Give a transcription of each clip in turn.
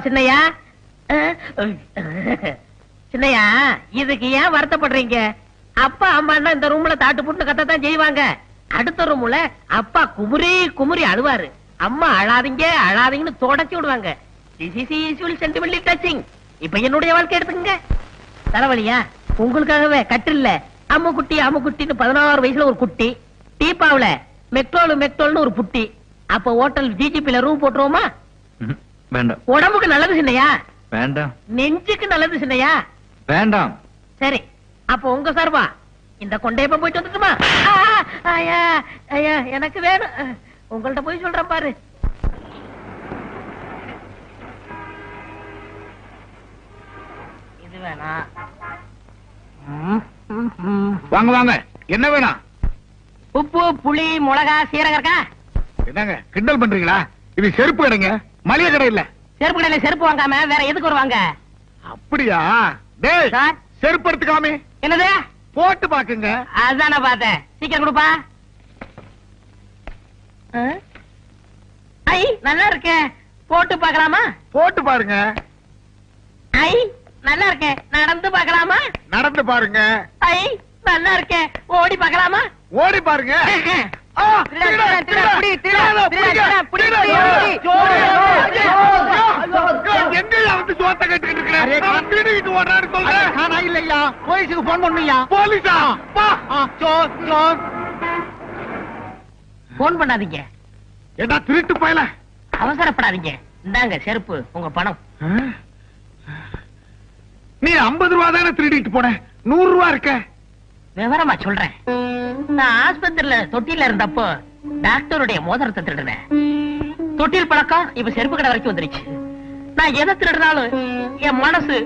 சின்னையா. சின்னையா, இதுக்கு ஏன் வருத்தப்படுறீங்க? அப்பா அம்மா இந்த ரூம்ல தாட்டு புட்டு கத்தத்தான் செய்வாங்க. அடுத்த ரூம்ல அப்பா குமுறி குமுறி அழுவாரு. அம்மா அழாதீங்க அழாதீங்கன்னு தொடச்சி விடுவாங்க. இப்ப என்னுடைய வாழ்க்கை எடுத்துக்கங்க. தலைவலியா? உங்களுக்காகவே கட்டில்ல அம்முக்குட்டி அம்முக்குட்டின்னு 16 வயசுல ஒரு குட்டி, டீப்பாவுல மெக்டோல்னு ஒரு புட்டி. அப்ப ஹோட்டல் ஜிஜிபில ரூம் போட்டுருவோமா? வேண்டாம். உடம்புக்கு நல்லது சின்னையா. வேண்டாம். நெஞ்சுக்கு நல்லது சின்னையா. வேண்டாம். சரி, அப்ப உங்க சார்பா இந்த கொண்டையப்ப போயிட்டு வந்துட்டுமா? ஐயா ஐயா, எனக்கு வேணும். உங்கள்ட்ட போய் சொல்றேன் பாரு. இது வேணா. வாங்க வாங்க, என்ன வேணாம்? உப்பு, புளி, மிளகா, சீரகம் இருக்கா? என்னங்க கிண்டல் பண்றீங்களா? இது செருப்பு கடைங்க, மளிகை கடை இல்ல. செருப்பு கடையில செருப்பு வாங்காம வேற எதுக்கு வருவாங்க? அப்படியா? டேய், சார், செருப்பு எடுத்துக்காமே. என்னது? போட்டு பாக்குங்க. அதான் நான் பார்த்தேன். சீக்கிரம் கொடுப்பா. ஐ, நல்லா இருக்கே. போட்டு பார்க்கலாமா? போட்டு பாருங்க. ஐ, நல்லா இருக்கே. நடந்து பார்க்கலாமா? நடந்து பாருங்க. ஐ, நல்லா இருக்கே. ஓடி பார்க்கலாமா? ஓடி பாருங்க. போலீஸுக்கு போன் பண்ணுயா. போலீஸா? போன் பண்ணாதீங்க. என்ன திருட்டு பயல? அவசரப்படாதீங்க. இந்தாங்க செருப்பு, உங்க பணம். நீ 50 ரூபா தானே திருடிட்டு போன, 100 ரூபா இருக்க. விவரமா சொல்றேன். நான் ஆஸ்பத்திரியில தொட்டில இருந்தப்போ டாக்டருடைய மோதிரத்தை திருடுனேன். தொட்டில் பழக்கம் இப்ப செருப்பு கடை வரைக்கும் வந்துருச்சு. நான் எதை திருடினாலும் என் மனசு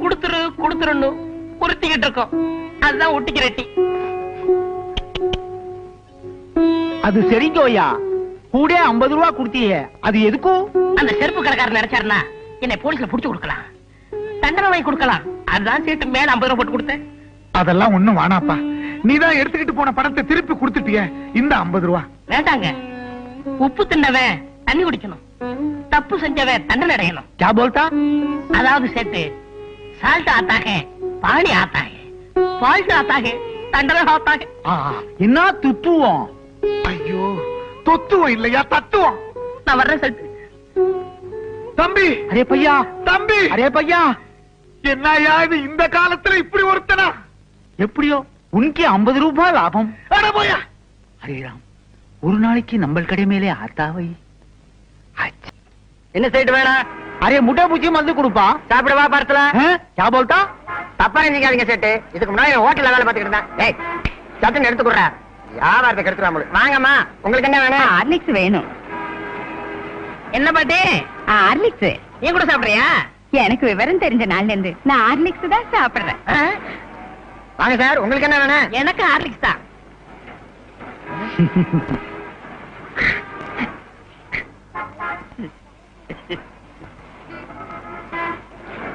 குடுத்துருன்னு குறுத்திக்கிட்டு இருக்கோம். அதுதான் ஒட்டிக்கு ரெட்டி. அது சரிங்கோயா, கூட 50 ரூபா கொடுத்தியே, அது எதுக்கும்? அந்த செருப்பு கடைக்காரர் நினைச்சாருன்னா என்னை போலீஸ்ல புடிச்சு கொடுக்கலாம், தண்டனை வாங்கி கொடுக்கலாம். அதுதான் சீட்டு மேல 50 ரூபா போட்டு கொடுத்தேன். அதெல்லாம் ஒண்ணும் வேணாப்பா. நீதான் எடுத்துக்கிட்டு போன பணத்தை திருப்பி கொடுத்துட்டிய. இந்த 50 ரூபா வேண்டாங்க. உப்பு தின்னவன் தண்ணி குடிக்கணும், தப்பு செஞ்சவன் தண்டனை அடையணும். क्या बोलता? அதாவது சேட்டு, சால்ட் ஆத்தாக பாணி ஆத்தாக, ஃபால்ட் ஆத்தாக தண்டனை ஆத்தாக. என்ன துத்துவோம்? ஐயோ, தொத்துவம் இல்லையா, தத்துவம். நான் வர்றேன் சேட்டு. தம்பி, அரே பையா, தம்பி, அரே பையா, என்னையா இது இந்த காலத்துல இப்படி ஒருத்தனா? எப்படியோ உனக்கு 50 ரூபாய் லாபம். அட போயா. அரே ராம், ஒரு நாளைக்கு நம்ம கடை மேலே ஆத்தாவை. என்ன சேட்டு வேணாம்? அரே முட்டை பூச்சி மருந்து கொடுப்பா. சாப்பிடவா படத்துல? क्या बोलता? தப்பா நினைக்காதீங்க சேட்டு. இதுக்கு முன்னாடி ஹோட்டல்ல வேலை பார்த்துக்கிட்டு இருந்தேன். ஏய், சட்டுன்னு எடுத்து கொடுறா. வியாபாரத்தை கெடுத்துறாம. வாங்கம்மா, உங்களுக்கு என்ன வேணும்? ஹார்லிக்ஸ் வேணும். என்ன பாட்டி? ஹார்லிக்ஸ். நீ கூட சாப்பிடுறியா? எனக்கு விவரம் தெரிஞ்ச நாள்ல இருந்து நான் ஹார்லிக்ஸ் தான் சாப்பிடுறேன். வாங்க சார், உங்களுக்கு என்ன வேணும்? எனக்கு ஹார்லிக்ஸ் தான்.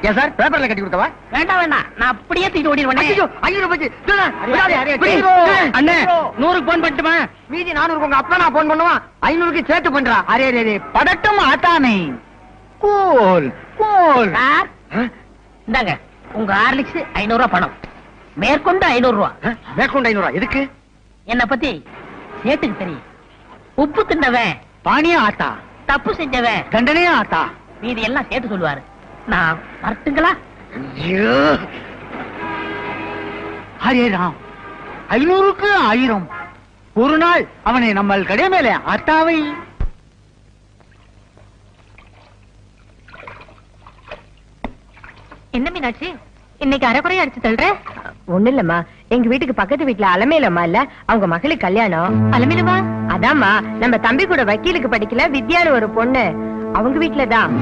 ஏன் சார், பேப்பர்ல கட்டி கொடுக்கவா? வேண்டாம் வேண்டாம், நான் அப்படியே தூக்கி ஓடிடுவேன். அண்ணே, 100க்கு போன் பண்ணட்டுமா? மீதி 400 உங்க அப்பா நான் போன் பண்ணுவான். 500க்கு சேர்த்து பண்றா. அரே ரே, படட்டும் ஆட்டானே. Cool cool. சார், இந்தாங்க உங்க ஹார்லிக்ஸ் 500 ரூபாய் பணம். மேற்கொண்டு 500 ரூபாய். மேற்கொண்டு 500 ரூபாய் எதுக்கு? என்ன பத்தி சேட்டுக்கு தெரியும். உப்பு தின்னவன் பானியா ஆத்தா, தப்பு செஞ்சவன் தண்டனையா ஆத்தா. மீதி எல்லாம் சேர்த்து சொல்லுவாரு. நான் வரட்டுங்களா? ஹரே ராம், 500க்கு 1000. ஒரு நாள் அவனை நம்ம கடை மேலே ஆத்தாவை. என்ன மீனாட்சி, இன்னைக்கு அரைக்குறையா அடிச்சு தள்ளுற? ஒண்ணு இல்லம்மா, எங்க வீட்டுக்கு பக்கத்து வீட்டுல அலமேலம்மா இல்ல, அவங்க மகளுக்கு கல்யாணம். அலமேலம்மா? அதாம்மா, நம்ம தம்பி கூட வக்கீலுக்கு படிக்கல வித்யான்னு ஒரு பொண்ணு, அவங்க வீட்டுலதான்.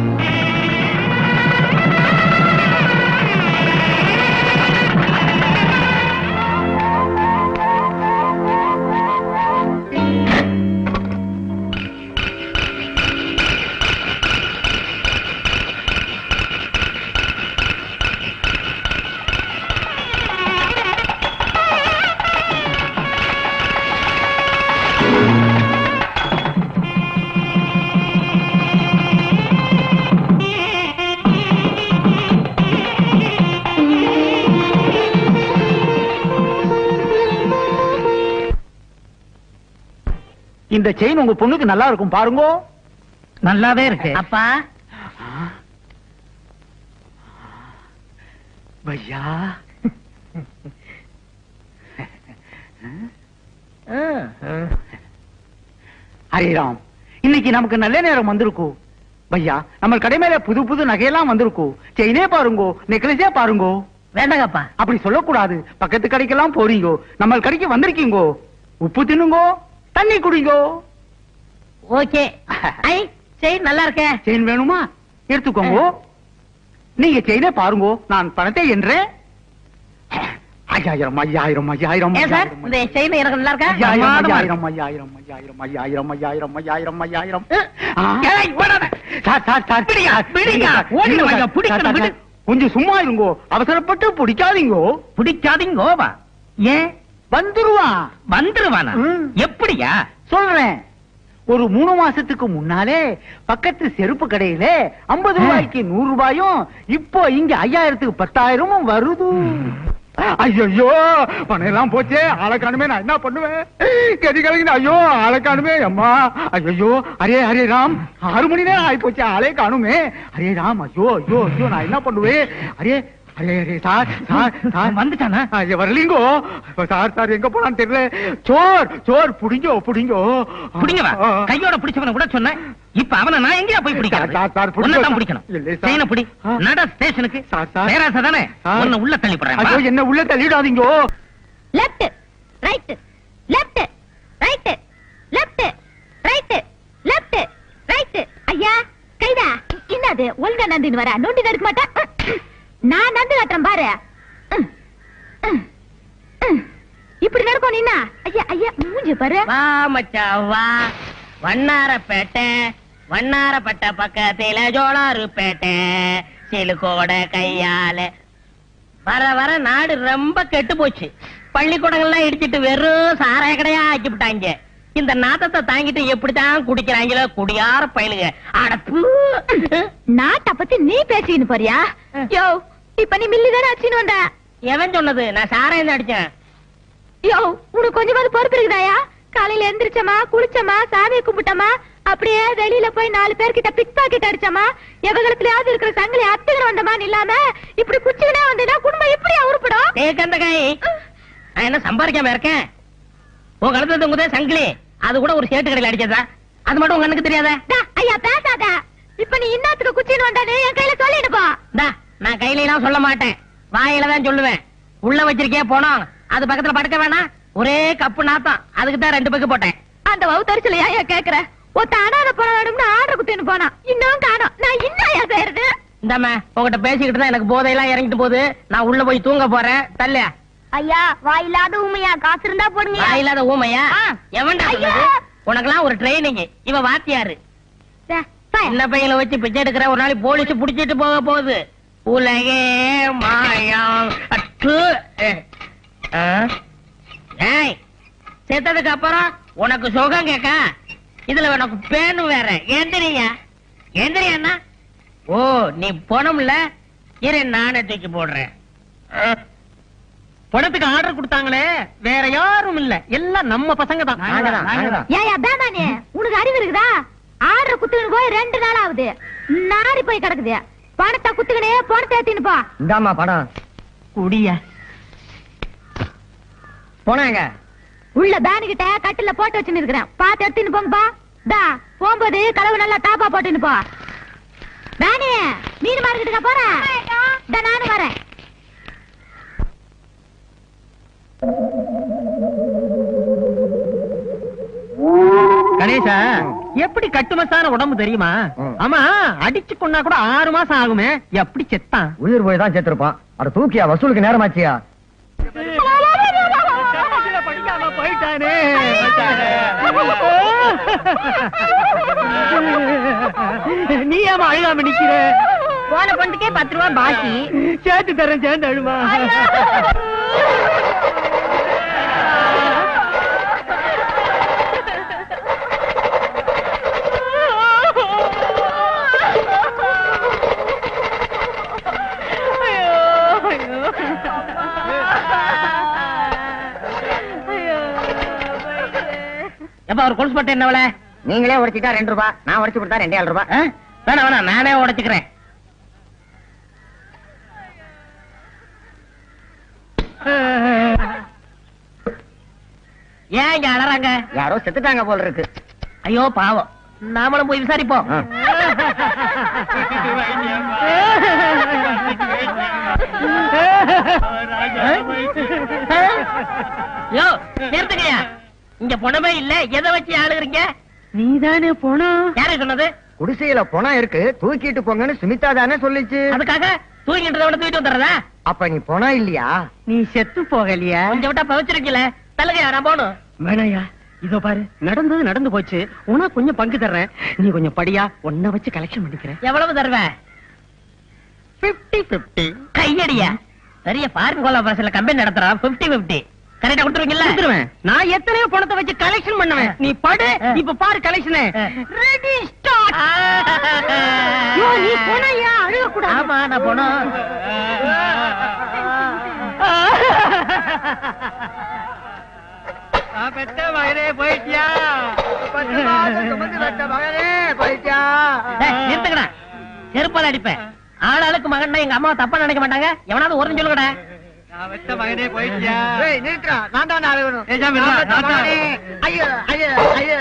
இந்த செயின் உங்க பொண்ணுக்கு நல்லா இருக்கும் பாருங்க. நல்லாவே இருக்கு. அப்பா பையா ஹரிராம், இன்னைக்கு நமக்கு நல்ல நேரம் வந்திருக்கும். பையா, நம்ம கடை மேல புது புது நகையெல்லாம் வந்திருக்கும். செயினே பாருங்கோ, நெக்லஸே பாருங்கோ. வேண்டாங்கப்பா. அப்படி சொல்லக்கூடாது. பக்கத்து கடைக்கெல்லாம் போறீங்கோ, நம்ம கடைக்கு வந்திருக்கீங்கோ. உப்பு தின்னுங்கோ, தண்ணி குடிங்கோ. ஓகே. ஐ செயின் நல்லா இருக்க. செயின் வேணுமா? எடுத்துக்கோங்க. நீங்க செயினே பாருங்கோ, நான் பணத்தை என்றேன். 5000 5000 5000. ஏன் சார் இந்த செயின் எனக்கு நல்லா இருக்கா? 5000 5000 5000 5000 5000 5000 5000. ஏய் ஓடாத. சார் பிடிங்க, பிடிங்க. ஓடிங்க வாங்க, பிடிக்கணும் விடு. கொஞ்சம் சும்மா இருங்கோ, அவசரப்பட்டு பிடிக்காதீங்கோ. பிடிக்காதீங்கோவா? ஏன்? வந்துருவானா? எப்படியா? சொல்றேன். ஒரு 3 மாசத்துக்கு முன்னாலே பக்கத்து செருப்பு கடையில 50 ரூபாய்க்கு 100 ரூபாயும், இப்போ இங்க 5000க்கு 10,000 வருது. ஐயோ, பணம் எல்லாம் போச்சே, ஆளை காணுமே, நான் என்ன பண்ணுவேன்? கதி கலங்கின. ஐயோ, ஆளை காணுமே அம்மா. ஐயோ, ஹரே ராம், 6 மணி நேரம் ஆயி போச்சு, ஆளே காணுமே. ஹரே ராம், ஐயோ ஐயோ ஐயோ, நான் என்ன பண்ணுவேன்? அரே சார் வந்துட்டானா? வரலீங்கோ. சார் எங்க போனான்னு தெரியல. சோர் புடிங்கோ. புடிங்கவா? கையோட பிடிச்சவன கூட சொன்னேன். இப்ப அவனை நான் எங்கயா போய் பிடிக்கணும்? பிடிக்கணும். செயினை பிடி, நட ஸ்டேஷனுக்கு. பேராசை தானே, உன்னை உள்ள தள்ளி போடுறேன். என்ன உள்ள தள்ளிடாதீங்கோ. Left right left right left right left right. ஐயா கைதா, என்னது ஒழுங்கா நந்தின்னு வர? நோண்டி நடக்க மாட்டேன். நான் நந்து காட்டுறேன் பாரு. இப்படி நடக்கும் நீனா? ஐயா ஐயா, மூஞ்சி பாரு. வா மச்சான் வா. வண்ணாரப்பட்ட பக்கத்தில ஜோளாருப்பேட்டை, சிலுக்கோட கையால. வர நாடு ரொம்ப கெட்டு போச்சு. பள்ளிக்கூடங்கள்லாம் இடிச்சிட்டு வெறும் சாராய கடையா ஆக்கி விட்டாங்க. இந்த நாத்தத்தை தாங்கிட்டு எப்படித்தான் குடிக்கிறாங்களோ குடியார பயலுங்க. அடப்பு, நாட்டை பத்தி நீ பேசிக்கின்னு போறியா? யோ, இப்ப நீ மில்லிதானே அடிச்சுன்னு வந்த. எவன் சொன்னது? நான் சாராயம் தான் அடிச்சேன். யோ, உனக்கு கொஞ்சமாவது பொறுப்பு இருக்குதாயா? காலையில எந்திரிச்சமா, குளிச்சமா, சாமியை கும்பிட்டமா, அப்படியே வெளியில போய் 4 பேர்கிட்ட பிக் பாக்கெட் அடிச்சமா, எவகலத்திலயாவது இருக்கிற சங்கிலி அத்துக்கிற வந்தமான்னு இல்லாம இப்படி குச்சிக்கிட்டே வந்தீங்கன்னா குடும்பம் எப்படியா உருப்படும்? அந்த கை நான் என்ன சம்பாதிக்காம இருக்கேன்? உன் கழுத்துல தொங்குதே சங்கிலி, அது கூட ஒரு சேட்டு கடையில் அடிச்சதா? அது மட்டும் உங்க கண்ணுக்கு தெரியாத? ஐயா பேசாத. இப்ப நீ இன்னத்துக்கு குச்சின்னு வந்தானே என் கையில சொல்லிடுப்பா. நான் கையில எல்லாம் சொல்ல மாட்டேன், வாயில தான் சொல்லுவேன். உள்ள வச்சிருக்கே போனோம், அது பக்கத்துல படுக்க வேணாம். ஒரே கப்பு நாத்தம், அதுக்கு தான் 2 பக்கு போட்டேன். அந்த வவுத்தரிச்சலையா ஏன் கேக்குற? ஒத்த அனாத பணம் வேணும்னு ஆர்டர் குத்தின்னு போனா, இன்னும் காணோம். நான் இன்னும் செய்யறது? இந்தாம உங்ககிட்ட பேசிக்கிட்டு தான் எனக்கு போதையெல்லாம் இறங்கிட்டு போகுது. நான் உள்ள போய் தூங்க போறேன். தல்ல. ஐயா, வாயில்லாத ஊமையா, காசு இருந்தா போடுங்க. வாயில்லாத ஊமையா? எவன்டா சொன்னது? உனக்கெல்லாம் ஒரு ட்ரைனிங். இவ வாத்தியாரு. சின்ன பையனை வச்சு பிச்சை எடுக்கிற, ஒரு நாளைக்கு போலீஸ் புடிச்சிட்டு போக போகுது. உலகே மாயம். ஏய், செத்ததுக்கு அப்புறம் உனக்கு சுகம் கேட்க, இதுல உனக்கு பேனு வேற. எந்திரியா? ஓ, நீ போனோம்ல, இரு நானே தூக்கி போடுறேன். பணத்துக்கு ஆர்டர் கொடுத்தாங்களே, வேற யாரும் இல்ல, எல்லாம் நம்ம பசங்க தான். ஏயா பேமானே, உனக்கு அறிவு இருக்குதா? ஆர்டர் குத்துக்கிட்டு போய் 2 நாள் ஆகுது, நாரி போய் கிடக்குது. பணத்தை குத்துக்கினே பணத்தை ஏத்தின்னு போ. இந்தாமா பணம். குடியா போனாங்க. உள்ள பேனுகிட்ட கட்டில போட்டு வச்சுன்னு இருக்கிறேன், பாத்து எடுத்துன்னு போங்கப்பா. போகும்போது கலவு நல்லா டாப்பா போட்டுன்னு போ. பேனே, மீன் மார்க்கெட்டுக்கா போறேன்? நானும் வரேன். கணேசா, எப்படி கட்டுமசான உடம்பு தெரியுமா? ஆமா, அடிச்சு கொண்டா கூட 6 மாசம் ஆகுமே, எப்படி செத்தான்? உயிர் போய் தான் செத்துருப்பான். அட தூக்கியா, வசூலுக்கு நேரமாச்சியா? படிக்காம போயிட்டானே. நீ ஏமா அழுகாம நிக்கிற? போன பொண்ணுக்கே 10 ரூபாய் பாக்கி. சேர்த்து தரேன், சேர்ந்து அழுமா. எப்ப ஒரு கொலுசு பட்டு என்ன விலை? நீங்களே உடைச்சிட்டா 2 ரூபாய், நான் உடைச்சு கொடுத்தா 2.5 ரூபாய். வேணாம் வேணாம், நானே உடைச்சுக்கிறேன். ஏன் இங்க அலறாங்க? யாரோ செத்துட்டாங்க போல இருக்கு. ஐயோ பாவம், நாமளும் போய் விசாரிப்போம். யோ நிறுத்துங்கயா, இங்க பணமே இல்ல, எதை வச்சு ஆளுகிறீங்க? நீதானே போனோம். யாரே சொன்னது? குடிசையில பணம் இருக்கு, தூக்கிட்டு போங்கன்னு சுமிதா தானே சொல்லிச்சு. அதுக்காக தூங்கின்றத விட தூக்கிட்டு வந்துடுறதா? அப்ப நீ பணம் இல்லையா? நீ செத்து போகலையா? கொஞ்சம் விட்டா பவிச்சிருக்கல. தலகையா நான் போகணும். வேணாயா, இதோ பாரு, நடந்தது நடந்து போச்சு. உனக்கு கொஞ்சம் பங்கு தர்றேன், நீ கொஞ்சம் படியா, உன்னை வச்சு கலெக்ஷன் பண்ணிக்கிறேன். எவ்வளவு தருவேன்? 50-50. கையடியா, பெரிய ஃபாரின் கோலாபரேஷன்ல கம்பெனி நடத்துறான். 50-50 கரெக்டா கொடுத்துருவீங்கல்ல? கொடுத்துருவேன். நான் எத்தனையோ பணத்தை வச்சு கலெக்ஷன் பண்ணுவேன். நீ படு, இப்ப பாரு கலெக்ஷன். Ready start. நீ போனையா? அழுக கூடாது. ஆமா நான் போனோம். பெத்த மகனே போயிட்டியா? நிறுத்துக்கடா, செருப்பால அடிப்பேன். ஆளாளுக்கு மகன் எங்க அம்மா தப்பா நினைக்க மாட்டாங்க. எவனாவது ஒரு சொல்லுங்கடா. பெத்த மகனே போயிட்டியா? நிறுத்துறா, நான் தான் அழுகணும். ஐயோ ஐயோ ஐயோ.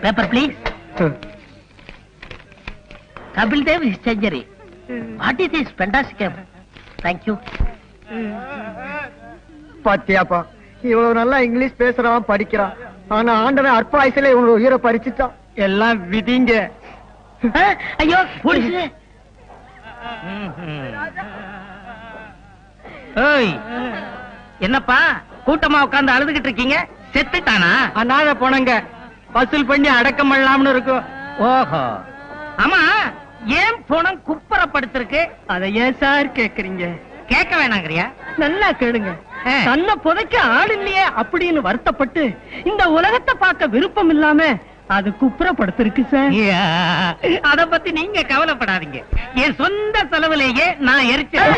Paper please. Kapil Dev is century. What is this fantastic? Thank you. பாத்தியாப்பா, இவ்வளவு நல்லா இங்கிலீஷ் பேசுறான், படிக்கிறான். ஆனா ஆண்டவன் அற்ப வயசுல இவனோட உயிரை பறிச்சுட்டான். எல்லாம் விதிங்க. ஐயோ போலீஸ். ஏய், என்னப்பா கூட்டமா உட்கார்ந்து அழுதுகிட்டு இருக்கீங்க? செத்துட்டானா? அனாதை போனங்க வசூல் பண்ணி அடக்கம் பண்ணலாம்னு இருக்கும். ஓஹோ, ஆமா ஏன் பணம் குப்பரப்படுத்திருக்கு? அதை ஏன் சார் கேக்குறீங்க? கேட்க வேணாங்கறியா? நல்லா கேளுங்க. தன்னை புதைக்க ஆள் இல்லையே அப்படின்னு வருத்தப்பட்டு இந்த உலகத்தை பார்க்க விருப்பம் இல்லாம அது குப்புறப்படுத்திருக்கு சார். அத பத்தி நீங்க கவலைப்படாதீங்க. என் சொந்த செலவுலேயே நான் எரிச்சேன்.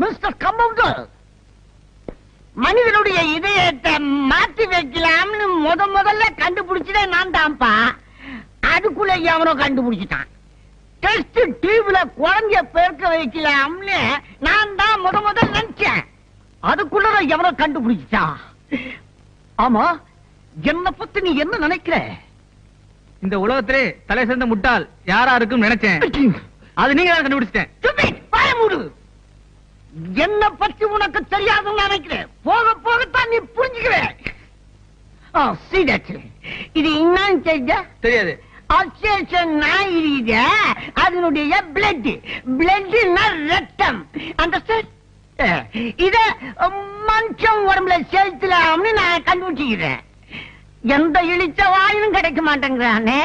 மிஸ்டர் கம்பவுண்டர், மனிதனுடைய இதயத்தை மாத்தி வைக்கலாம்னு முதல்ல கண்டுபிடிச்சதே நான் தான்ப்பா. அதுக்குள்ள எவனோ கண்டுபிடிச்சிட்டான். டெஸ்ட் டியூப்ல குழந்தைய பெருக்க வைக்கலாம்னு நான் தான் முதல்ல நினைச்சேன். அதுக்குள்ள எவனோ கண்டுபிடிச்சிட்டான். ஆமா, என்ன பத்தி நீ என்ன நினைக்கிற? இந்த உலகத்திலே தலை சேர்ந்த முட்டாள் யாரா இருக்கும் நினைச்சேன். அது நீங்க தான் கண்டுபிடிச்சிட்டேன். பயமுடு. என்ன பத்தி உனக்கு தெரியாதுன்னு நினைக்கிறேன். போக போகத்தான் நீ புரிஞ்சுக்கிற. இது என்னன்னு தெரிஞ்ச? தெரியாது. அதனுடைய பிளட் ரத்தம். இத மனுஷன் உடம்புல செலுத்தலாம்னு நான் கண்டுபிடிச்சுக்கிறேன். எந்த இழிச்ச வாயிலும் கிடைக்க மாட்டேங்கிறானே.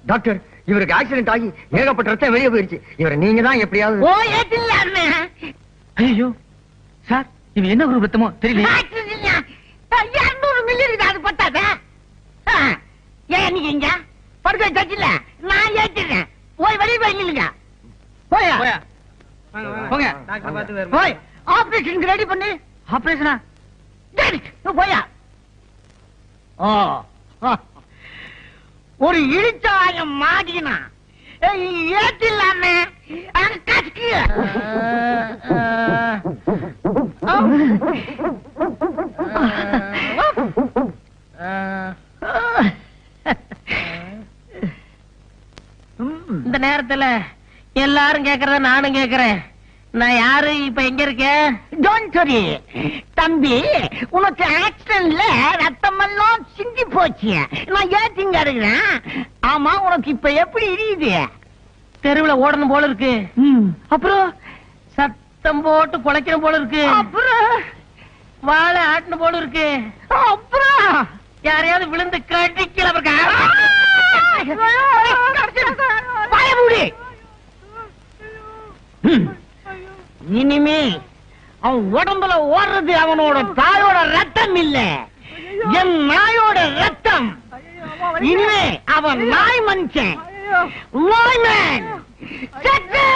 டாக்டர், இவருக்கு ஆக்சிடென்ட் ஆகி ஏகப்பட்ட ரத்தம் வெளியே போயிருச்சு. இவரை நீங்க தான் எப்படியாவது. ஐயோ சார், இவன் என்ன குரூப் ரத்தமோ தெரியல. 200 மில்லி இருக்குது, அது பத்தாத. ஏன் நீங்க இங்க படுக்க வச்சில்ல? நான் ஏற்றிடுறேன். போய் வெளியே போய் நில்லுங்க. போயா போங்க. போய் ஆபரேஷனுக்கு ரெடி பண்ணு. ஆபரேஷனா? போயா. ஒரு இழிச்சாயம் மாட்டினா ஏற்றில்லாம இந்த நேரத்துல எல்லாரும் கேக்குறத நானும் கேக்குறேன். நான் யாரு, இப்ப எங்க இருக்கேன்? டோன்ட் வரி தம்பி, உனக்கு ஆக்சிடென்ட்ல ரத்தம் எல்லாம் சிந்தி போச்சு. நான் ஏத்திங்க இருக்கிறேன். ஆமா, உனக்கு இப்ப எப்படி இருக்குது? தெருவுல ஓடணும் போல இருக்கு. அப்புறம் சத்தம் போட்டு குலைக்கணும் போல இருக்கு. அப்புறம் வாழை ஆட்டணும் போல இருக்கு. அப்புறம் யாரையாவது விழுந்து கடிக்கல. வாய மூடு. இனிமே அவன் உடம்புல ஓடுறது அவனோட தாயோட ரத்தம் இல்ல, என் நாயோட ரத்தம். இனிமே அவன் நாய் மனுஷன், நாய்மேன்.